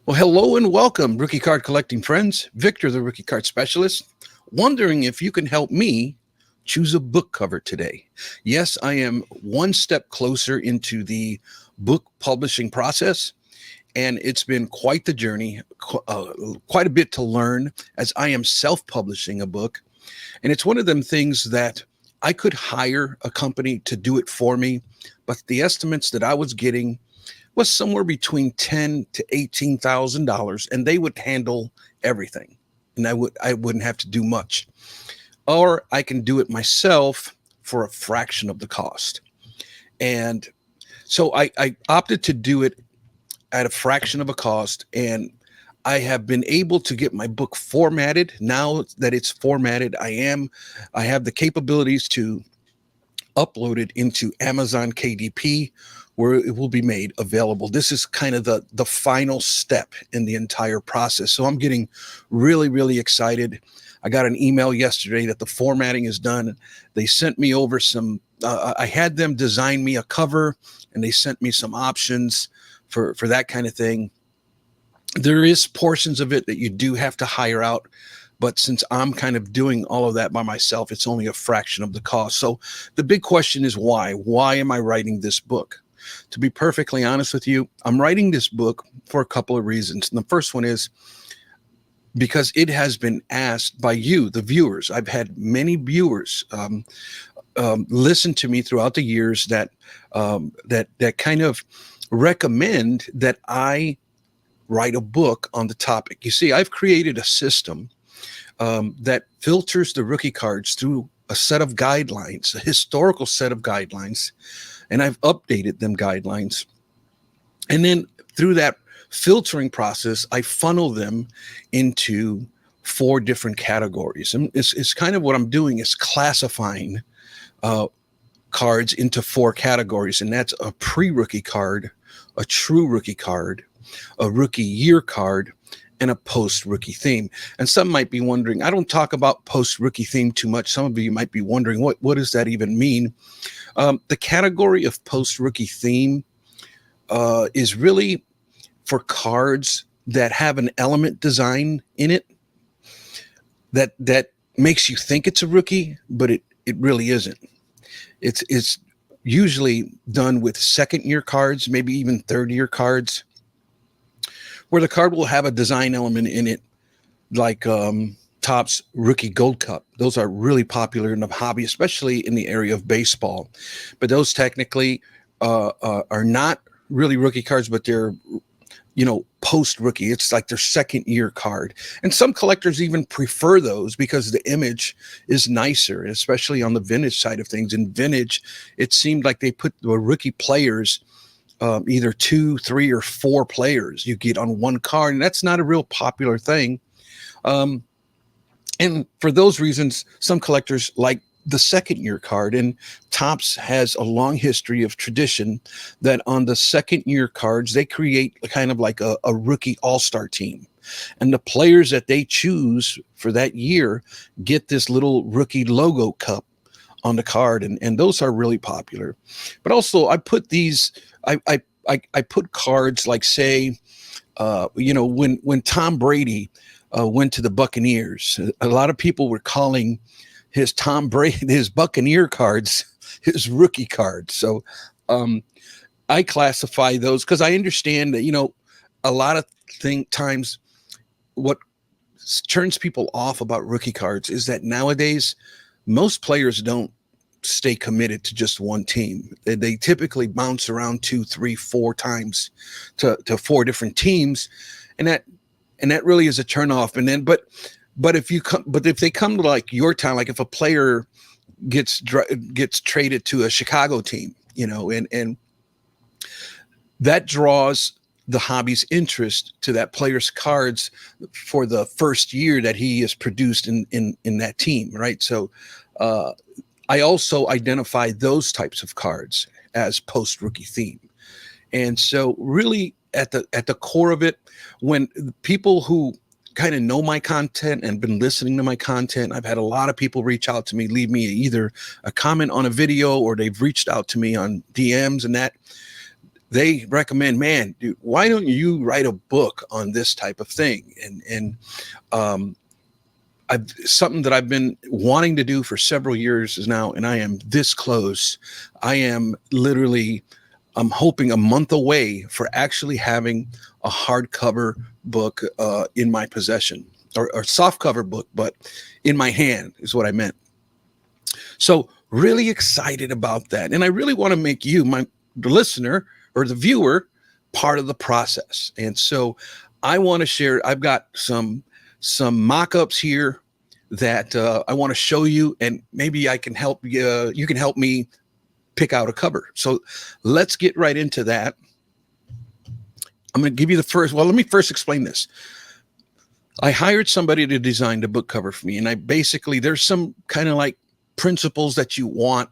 Well, hello and welcome, rookie card collecting friends. Victor, the rookie card specialist, wondering if you can help me choose a book cover today. Yes, I am one step closer into the book publishing process, and it's been quite the journey, quite a bit to learn as I am self publishing a book. And it's one of them things that I could hire a company to do it for me, but the estimates that I was getting was somewhere between ten to $18,000, and they would handle everything, and I wouldn't have to do much. Or I can do it myself for a fraction of the cost. And so I opted to do it at a fraction of a cost, and I have been able to get my book formatted. Now that it's formatted, I have the capabilities to upload it into Amazon KDP, where it will be made available. This is kind of the final step in the entire process. So I'm getting really excited. I got an email yesterday that the formatting is done. They sent me over some. I had them design me a cover, and they sent me some options for that kind of thing. There is portions of it that you do have to hire out, but since I'm kind of doing all of that by myself, it's only a fraction of the cost. So the big question is why? Why am I writing this book? To be perfectly honest with you, I'm writing this book for a couple of reasons. And the first one is because it has been asked by you, the viewers. I've had many viewers listen to me throughout the years that kind of recommend that I write a book on the topic. You see, I've created a system that filters the rookie cards through a set of guidelines, a historical set of guidelines, and I've updated them guidelines. And then through that filtering process, I funnel them into four different categories. And it's kind of what I'm doing is classifying uh, cards into four categories, and that's a pre-rookie card, a true rookie card, a rookie year card, and a post rookie theme. And some might be wondering, I don't talk about post rookie theme too much. Some of you might be wondering, what does that even mean? The category of post rookie theme is really for cards that have an element design in it that makes you think it's a rookie, but it really isn't. It's usually done with second year cards, maybe even third year cards, where the card will have a design element in it, like Topps Rookie Gold Cup. Those are really popular in the hobby, especially in the area of baseball. But those technically are not really rookie cards, but they're post rookie. It's like their second year card. And some collectors even prefer those because the image is nicer, especially on the vintage side of things. In vintage, it seemed like they put the rookie players, either two, three, or four players you get on one card. And that's not a real popular thing. Um, and for those reasons, some collectors like the second year card. And Topps has a long history of tradition that on the second year cards, they create kind of like a rookie all-star team. And the players that they choose for that year get this little rookie logo cup on the card. And those are really popular. But also I put these, I put cards like, say, when Tom Brady went to the Buccaneers, a lot of people were calling his Tom Brady, his Buccaneer cards, his rookie cards. So I classify those because I understand that, a lot of times what turns people off about rookie cards is that nowadays most players don't stay committed to just one team. They typically bounce around two, three, four times to four different teams. And that really is a turnoff. And then, but if they come to like your town, like if a player gets traded to a Chicago team, and that draws the hobby's interest to that player's cards for the first year that he is produced in that team, right? So I also identify those types of cards as post rookie theme. And so really at the core of it, when people who kind of know my content and been listening to my content, I've had a lot of people reach out to me, leave me either a comment on a video or they've reached out to me on DMs, and they recommend, man, dude, why don't you write a book on this type of thing? And something that I've been wanting to do for several years now, and I am this close. I am literally, I'm hoping a month away for actually having a hardcover book in my possession, or soft cover book, but in my hand is what I meant. So really excited about that. And I really want to make you, the listener or the viewer, part of the process. And so I want to share, I've got some mock-ups here that I want to show you, and maybe I can help you can help me pick out a cover. So let's get right into that. I'm going to give you the first, well, let me first explain this. I hired somebody to design the book cover for me, and I basically, there's some kind of like principles that you want,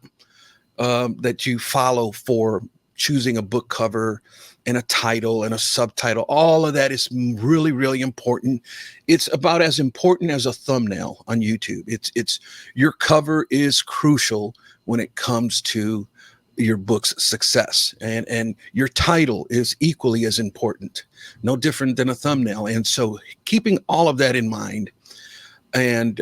that you follow for choosing a book cover and a title and a subtitle. All of that is really, really important. It's about as important as a thumbnail on YouTube. It's your cover is crucial when it comes to your book's success, and your title is equally as important, no different than a thumbnail. And so keeping all of that in mind, and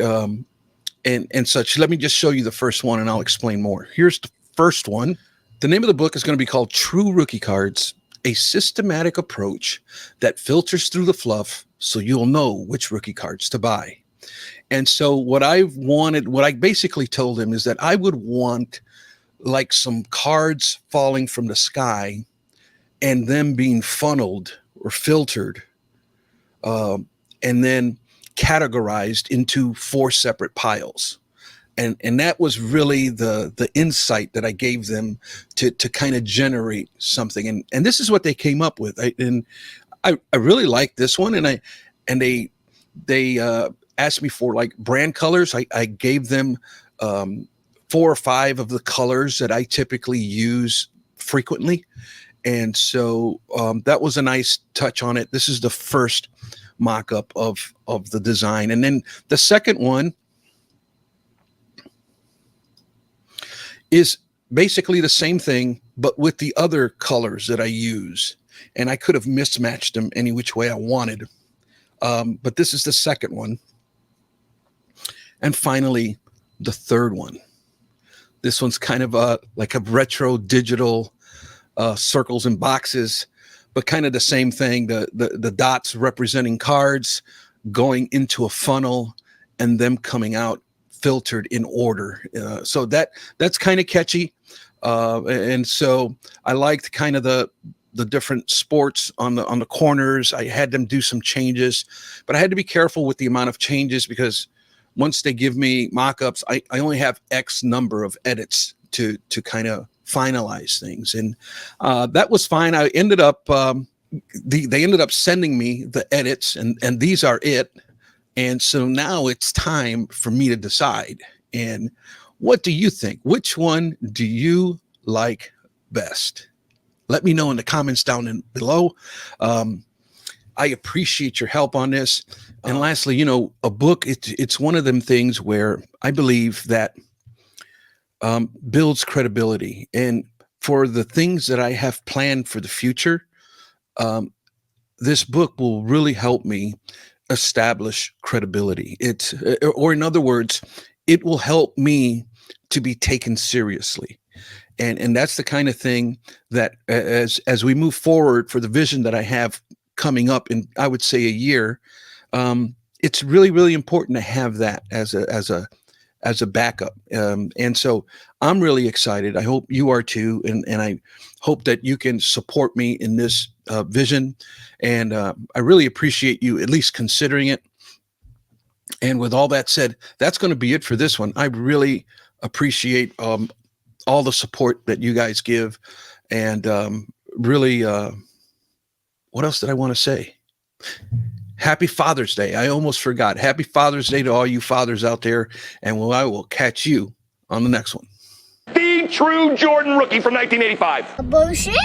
such, let me just show you the first one and I'll explain more. Here's the first one. The name of the book is going to be called True Rookie Cards, a systematic approach that filters through the fluff so you'll know which rookie cards to buy. And so what I basically told him is that I would want like some cards falling from the sky and them being funneled or filtered, and then categorized into 4 separate piles. And that was really the insight that I gave them to kind of generate something. And this is what they came up with. I really like this one. And they asked me for like brand colors. I gave them 4 or 5 of the colors that I typically use frequently. And so that was a nice touch on it. This is the first mock-up of the design. And then the second one is basically the same thing, but with the other colors that I use. And I could have mismatched them any which way I wanted. But this is the second one. And finally, the third one. This one's kind of like a retro digital circles and boxes, but kind of the same thing. The dots representing cards going into a funnel and them coming out filtered in order. So that's kind of catchy. And so I liked kind of the different sports on the corners. I had them do some changes, but I had to be careful with the amount of changes because once they give me mock-ups, I only have X number of edits to kind of finalize things. And that was fine. I ended up, they ended up sending me the edits, and these are it. And so now it's time for me to decide. And what do you think? Which one do you like best? Let me know in the comments down below. I appreciate your help on this. And lastly, a book, it's one of them things where I believe that builds credibility. And for the things that I have planned for the future, this book will really help me establish credibility. Or in other words, it will help me to be taken seriously. And that's the kind of thing that as we move forward for the vision that I have coming up in, I would say, a year, it's really, really important to have that as a backup. And so I'm really excited. I hope you are too. And I hope that you can support me in this vision. And I really appreciate you at least considering it. And with all that said, that's going to be it for this one. I really appreciate all the support that you guys give. And really, what else did I want to say? Happy Father's Day. I almost forgot. Happy Father's Day to all you fathers out there. And I will catch you on the next one. The True Jordan Rookie from 1985. Bullshit.